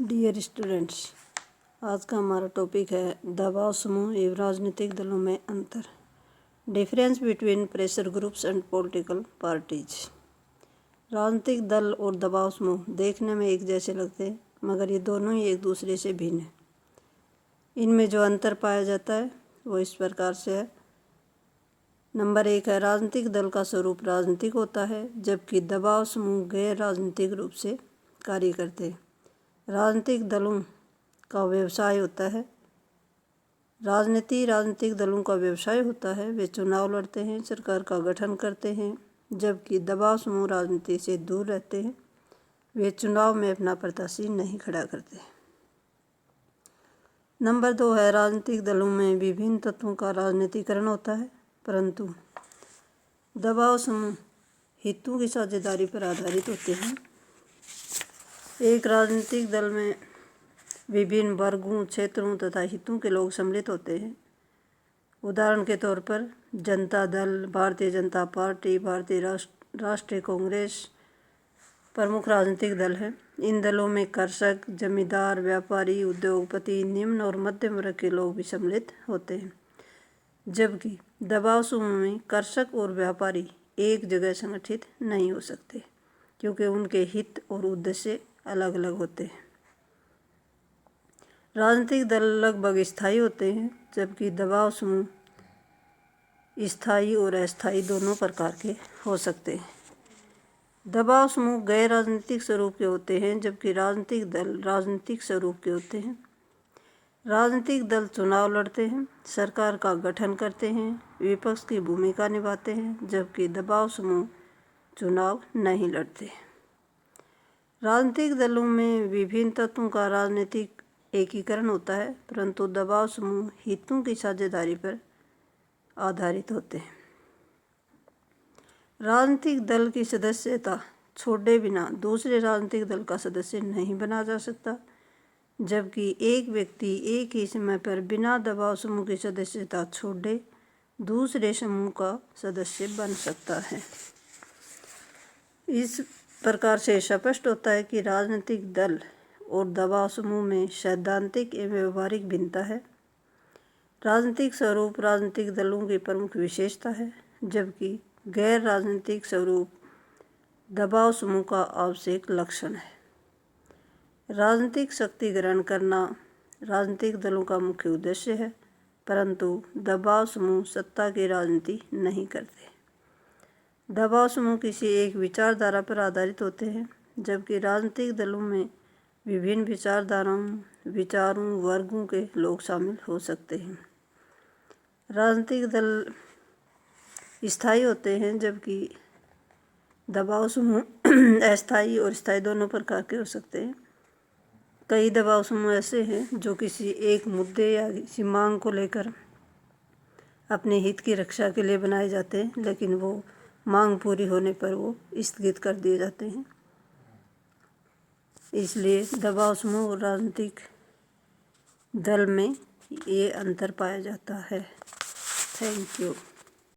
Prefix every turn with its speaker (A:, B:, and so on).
A: Dear students, आज का हमारा टॉपिक है दबाव समूह एवं राजनीतिक दलों में अंतर। Difference between pressure groups and political parties. राजनीतिक दल और दबाव समूह देखने में एक जैसे लगते हैं, मगर ये दोनों ही एक दूसरे से भिन्न हैं। इनमें जो अंतर पाया जाता है वो इस प्रकार से है। नंबर 1 है, राजनीतिक दल का स्वरूप राजनीतिक होता है, जबकि दबाव समूह गैर राजनीतिक रूप से कार्य करते हैं। राजनीतिक दलों का व्यवसाय होता है। राजनीतिक दलों का व्यवसाय होता है, वे चुनाव लड़ते हैं, सरकार का गठन करते हैं, जबकि दबाव समूह राजनीति से दूर रहते हैं, वे चुनाव में अपना प्रत्याशी नहीं खड़ा करते। नंबर 2 है, राजनीतिक दलों में विभिन्न तत्वों का राजनीतिकरण होता है, परंतु दबाव समूह हितों की साझेदारी पर आधारित होते हैं। एक राजनीतिक दल में विभिन्न वर्गों, क्षेत्रों तथा हितों के लोग सम्मिलित होते हैं। उदाहरण के तौर पर जनता दल, भारतीय जनता पार्टी, भारतीय राष्ट्रीय कांग्रेस प्रमुख राजनीतिक दल हैं। इन दलों में कृषक, जमींदार, व्यापारी, उद्योगपति, निम्न और मध्यम वर्ग के लोग भी सम्मिलित होते हैं, जबकि दबाव समूह में कृषक और व्यापारी एक जगह संगठित नहीं हो सकते, क्योंकि उनके हित और उद्देश्य अलग अलग होते हैं। राजनीतिक दल लगभग स्थायी होते हैं, जबकि दबाव समूह स्थायी और अस्थायी दोनों प्रकार के हो सकते हैं। दबाव समूह गैर राजनीतिक स्वरूप के होते हैं, जबकि राजनीतिक दल राजनीतिक स्वरूप के होते हैं। राजनीतिक दल चुनाव लड़ते हैं, सरकार का गठन करते हैं, विपक्ष की भूमिका निभाते हैं, जबकि दबाव समूह चुनाव नहीं लड़ते। राजनीतिक दलों में विभिन्न तत्वों का राजनीतिक एकीकरण होता है, परंतु दबाव समूह हितों की साझेदारी पर आधारित होते हैं। राजनीतिक दल की सदस्यता छोड़े बिना दूसरे राजनीतिक दल का सदस्य नहीं बना जा सकता, जबकि एक व्यक्ति एक ही समय पर बिना दबाव समूह की सदस्यता छोड़े दूसरे समूह का सदस्य बन सकता है। इस प्रकार से स्पष्ट होता है कि राजनीतिक दल और दबाव समूह में सैद्धांतिक एवं व्यवहारिक भिन्नता है। राजनीतिक स्वरूप राजनीतिक दलों की प्रमुख विशेषता है, जबकि गैर राजनीतिक स्वरूप दबाव समूह का आवश्यक लक्षण है। राजनीतिक शक्ति ग्रहण करना राजनीतिक दलों का मुख्य उद्देश्य है, परंतु दबाव समूह सत्ता की राजनीति नहीं करते। दबाव समूह किसी एक विचारधारा पर आधारित होते हैं, जबकि राजनीतिक दलों में विभिन्न विचारधाराओं, विचारों, वर्गों के लोग शामिल हो सकते हैं। राजनीतिक दल स्थायी होते हैं, जबकि दबाव समूह अस्थायी और स्थायी दोनों प्रकार के हो सकते हैं। कई दबाव समूह ऐसे हैं जो किसी एक मुद्दे या किसी मांग को लेकर अपने हित की रक्षा के लिए बनाए जाते हैं, लेकिन वो मांग पूरी होने पर वो स्थगित कर दिए जाते हैं। इसलिए दबाव समूह और राजनीतिक दल में ये अंतर पाया जाता है। Thank you.